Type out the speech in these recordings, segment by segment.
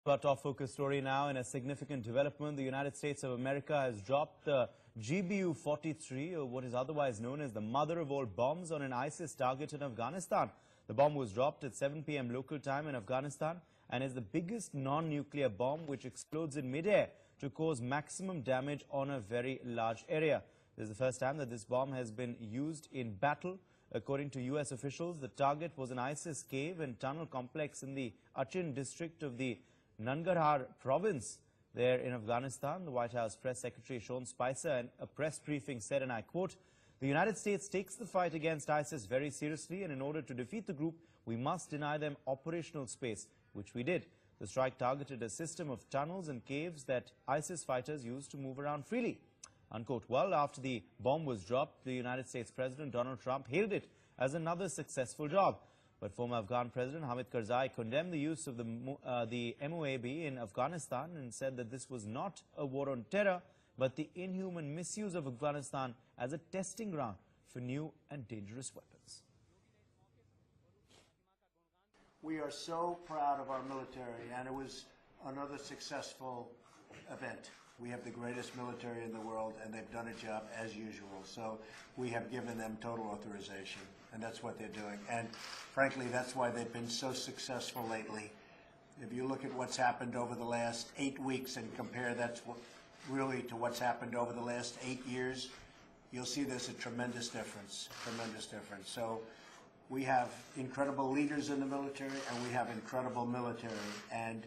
Our top focus story now. In a significant development, the United States of America has dropped the GBU-43, or what is otherwise known as the mother of all bombs, on an ISIS target in Afghanistan. The bomb was dropped at 7 p.m. local time in Afghanistan and is the biggest non-nuclear bomb which explodes in mid-air to cause maximum damage on a very large area. This is the first time that this bomb has been used in battle. According to U.S. officials, the target was an ISIS cave and tunnel complex in the Achin district of the Nangarhar Province there in Afghanistan. The White House Press Secretary Sean Spicer in a press briefing said, and I quote, "The United States takes the fight against ISIS very seriously, and in order to defeat the group, we must deny them operational space," which we did. The strike targeted a system of tunnels and caves that ISIS fighters used to move around freely. Unquote. Well, after the bomb was dropped, the United States President Donald Trump hailed it as another successful job. But former Afghan President Hamid Karzai condemned the use of the Moab in Afghanistan and said that this was not a war on terror, but the inhuman misuse of Afghanistan as a testing ground for new and dangerous weapons. We are so proud of our military, and it was another successful event. We have the greatest military in the world, and they've done a job as usual. So we have given them total authorization, and that's what they're doing. And frankly, that's why they've been so successful lately. If you look at what's happened over the last 8 weeks and compare that really to what's happened over the last 8 years, you'll see there's a tremendous difference, So we have incredible leaders in the military, and we have incredible military, and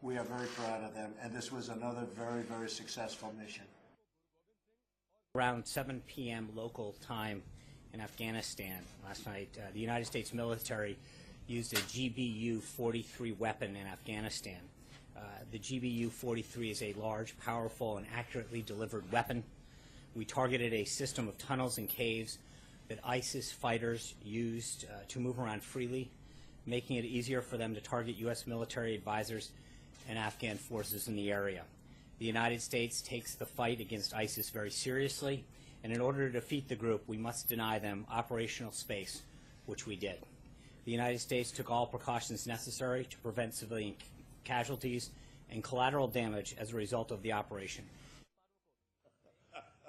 we are very proud of them, and this was another very, very successful mission. Around 7 p.m. local time in Afghanistan last night, the United States military used a GBU-43 weapon in Afghanistan. The GBU-43 is a large, powerful, and accurately delivered weapon. We targeted a system of tunnels and caves that ISIS fighters used to move around freely, making it easier for them to target U.S. military advisors and Afghan forces in the area. The United States takes the fight against ISIS very seriously, and in order to defeat the group, we must deny them operational space, which we did. The United States took all precautions necessary to prevent civilian casualties and collateral damage as a result of the operation.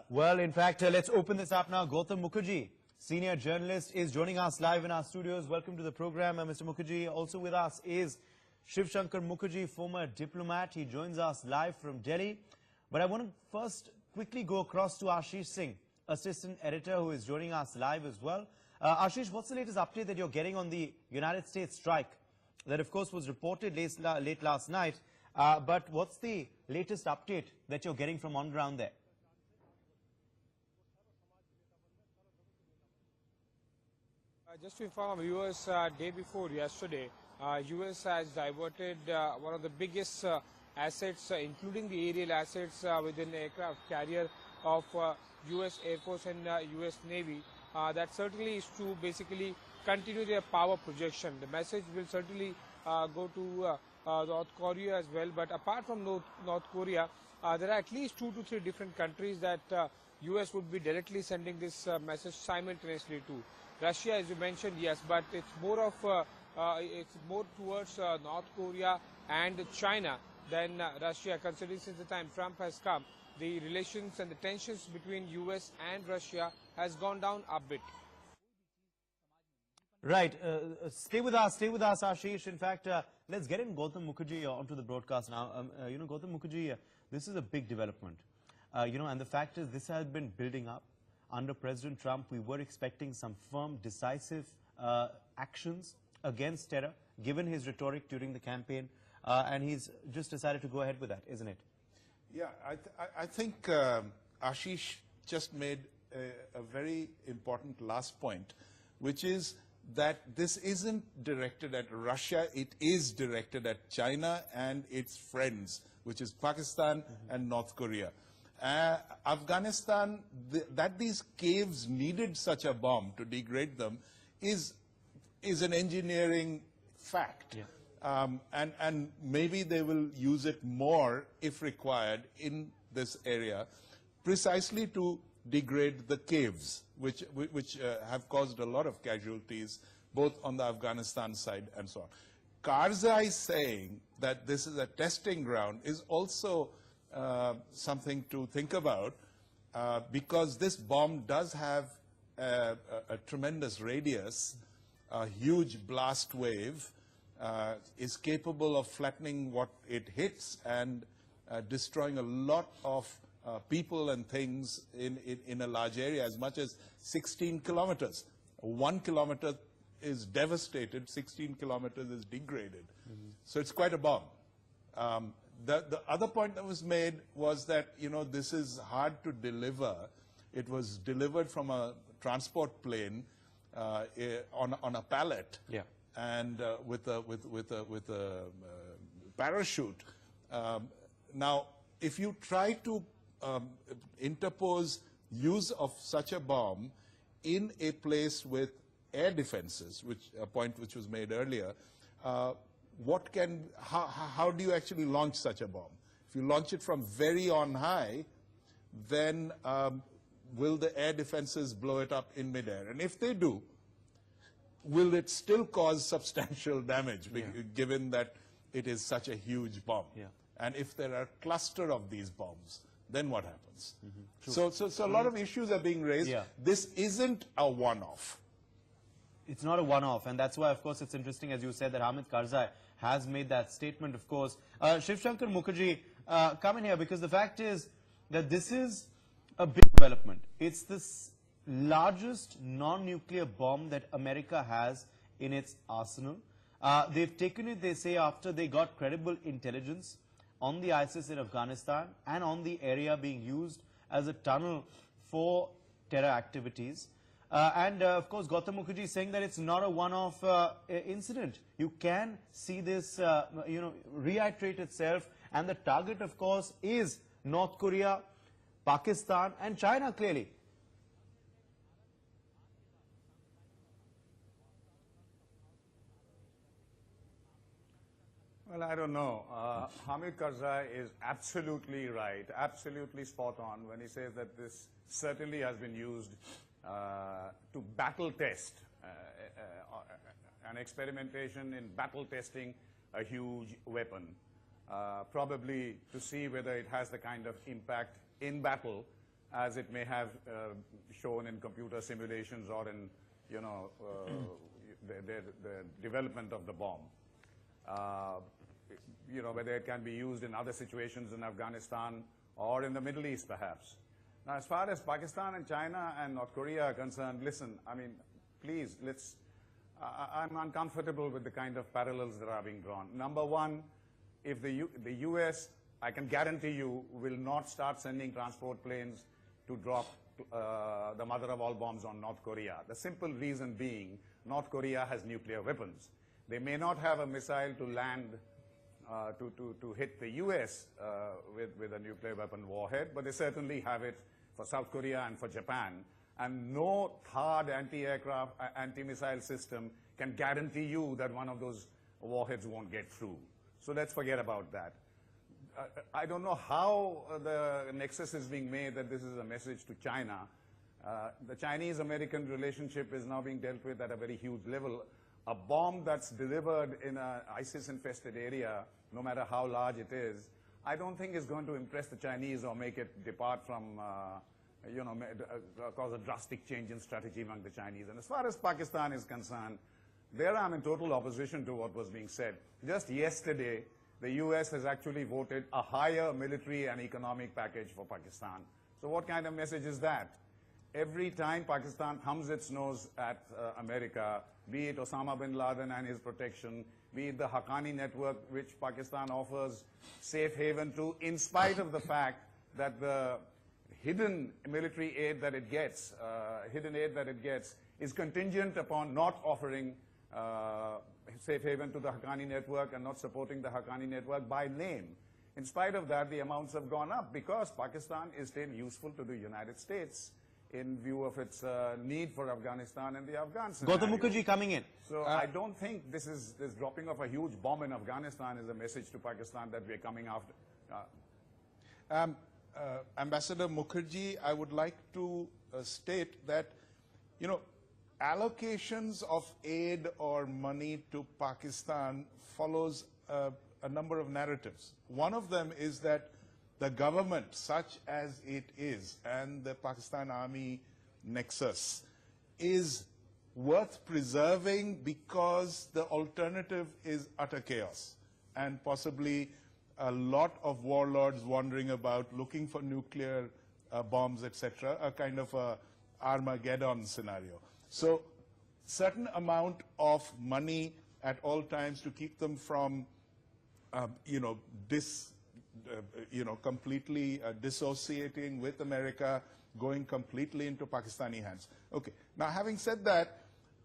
Well, in fact, let's open this up now. Gautam Mukherjee, senior journalist, is joining us live in our studios. Welcome to the program, Mr. Mukherjee. Also with us is Shiv Shankar Mukherjee, former diplomat. He joins us live from Delhi. But I want to first quickly go across to Ashish Singh, assistant editor, who is joining us live as well. Ashish, what's the latest update that you're getting on the United States strike? That, of course, was reported late last night. But what's the latest update that you're getting from on ground there? Just to inform viewers, day before yesterday, U.S. has diverted one of the biggest assets, including the aerial assets within the aircraft carrier of U.S. Air Force and U.S. Navy. That certainly is to basically continue their power projection. The message will certainly go to North Korea as well. But apart from North Korea, there are at least 2 to 3 different countries that U.S. would be directly sending this message simultaneously to. Russia, as you mentioned, yes, but it's more of it's more towards North Korea and China than Russia, considering since the time Trump has come, the relations and the tensions between U.S. and Russia has gone down a bit. Right. Stay with us, Ashish. In fact, let's get in Gautam Mukherjee onto the broadcast now. Gautam Mukherjee, this is a big development. And the fact is this has been building up. Under President Trump, we were expecting some firm, decisive actions against terror, given his rhetoric during the campaign, and he's just decided to go ahead with that, isn't it? Yeah, I think Ashish just made a very important last point, which is that this isn't directed at Russia, it is directed at China and its friends, which is Pakistan and North Korea. Afghanistan, that these caves needed such a bomb to degrade them is an engineering fact. Yeah. And maybe they will use it more, if required, in this area, precisely to degrade the caves, which have caused a lot of casualties, both on the Afghanistan side and so on. Karzai saying that this is a testing ground is also something to think about, because this bomb does have a tremendous radius, a huge blast wave, is capable of flattening what it hits and destroying a lot of people and things in a large area, as much as 16 kilometers. 1 kilometer is devastated, 16 kilometers is degraded. So it's quite a bomb. The other point that was made was that, you know, this is hard to deliver. It was delivered from a transport plane on a pallet, Yeah. and with a parachute. Now, if you try to interpose use of such a bomb in a place with air defenses, which a point which was made earlier, how do you actually launch such a bomb? If you launch it from very on high, then will the air defenses blow it up in midair? And if they do, will it still cause substantial damage, given that it is such a huge bomb? Yeah. And if there are a cluster of these bombs, then what happens? So a lot of issues are being raised. Yeah. This isn't a one-off. It's not a one-off, and that's why, of course, it's interesting, as you said, that Hamid Karzai has made that statement, of course. Shiv Shankar Mukherjee, come in here, because the fact is that this is a big development. It's the largest non-nuclear bomb that America has in its arsenal. They've taken it, they say, after they got credible intelligence on the ISIS in Afghanistan and on the area being used as a tunnel for terror activities. Of course, Gautam Mukherjee is saying that it's not a one-off incident. You can see this, reiterate itself, and the target, of course, is North Korea, Pakistan, and China, clearly. Well, I don't know. Hamid Karzai is absolutely right, absolutely spot on when he says that this certainly has been used to battle test, an experimentation in battle testing a huge weapon, probably to see whether it has the kind of impact in battle as it may have shown in computer simulations or in, the development of the bomb. Whether it can be used in other situations in Afghanistan or in the Middle East, perhaps. Now, as far as Pakistan and China and North Korea are concerned, listen, I mean, please, I'm uncomfortable with the kind of parallels that are being drawn. Number one, if the U.S., I can guarantee you, will not start sending transport planes to drop the mother of all bombs on North Korea. The simple reason being, North Korea has nuclear weapons. They may not have a missile to land to hit the U.S. with a nuclear weapon warhead, but they certainly have it for South Korea and for Japan. And no hard anti-aircraft, anti-missile system can guarantee you that one of those warheads won't get through. So let's forget about that. I don't know how the nexus is being made that this is a message to China. The Chinese-American relationship is now being dealt with at a very huge level. A bomb that's delivered in an ISIS-infested area, no matter how large it is, I don't think is going to impress the Chinese or make it depart from, cause a drastic change in strategy among the Chinese. And as far as Pakistan is concerned, there I'm in total opposition to what was being said. Just yesterday, the US has actually voted a higher military and economic package for Pakistan. So what kind of message is that? Every time Pakistan thumbs its nose at America, be it Osama bin Laden and his protection, be it the Haqqani network, which Pakistan offers safe haven to, in spite of the fact that the hidden military aid that it gets, is contingent upon not offering safe haven to the Haqqani network and not supporting the Haqqani network by name. In spite of that, the amounts have gone up because Pakistan is still useful to the United States in view of its need for Afghanistan and the Afghan scenario. Gautam Mukherjee coming in. So I don't think this dropping of a huge bomb in Afghanistan is a message to Pakistan that we are coming after. Ambassador Mukherjee, I would like to state that, allocations of aid or money to Pakistan follows a number of narratives. One of them is that the government, such as it is, and the Pakistan Army nexus, is worth preserving because the alternative is utter chaos and possibly a lot of warlords wandering about looking for nuclear bombs, etc., a kind of a Armageddon scenario. So certain amount of money at all times to keep them from, completely dissociating with America, going completely into Pakistani hands. Okay. Now, having said that,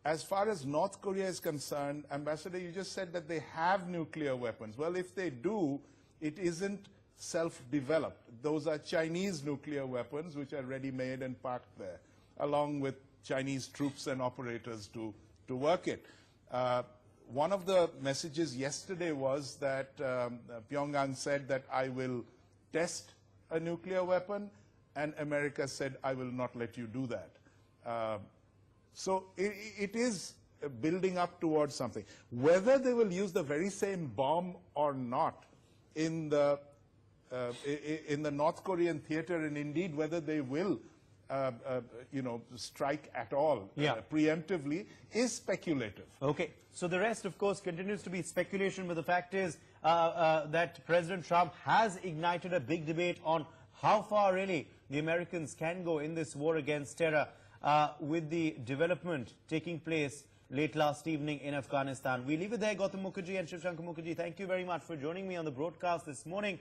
as far as North Korea is concerned, Ambassador, you just said that they have nuclear weapons. Well, if they do, it isn't self-developed. Those are Chinese nuclear weapons, which are ready-made and parked there, along with Chinese troops and operators to work it. One of the messages yesterday was that Pyongyang said that I will test a nuclear weapon, and America said, I will not let you do that. So it is building up towards something. Whether they will use the very same bomb or not in the North Korean theater, and indeed whether they will strike at all preemptively, is speculative. Okay. So the rest, of course, continues to be speculation, but the fact is that President Trump has ignited a big debate on how far really the Americans can go in this war against terror, with the development taking place late last evening in Afghanistan. We leave it there. Gautam Mukherjee and Shivshankar Mukherjee, thank you very much for joining me on the broadcast this morning.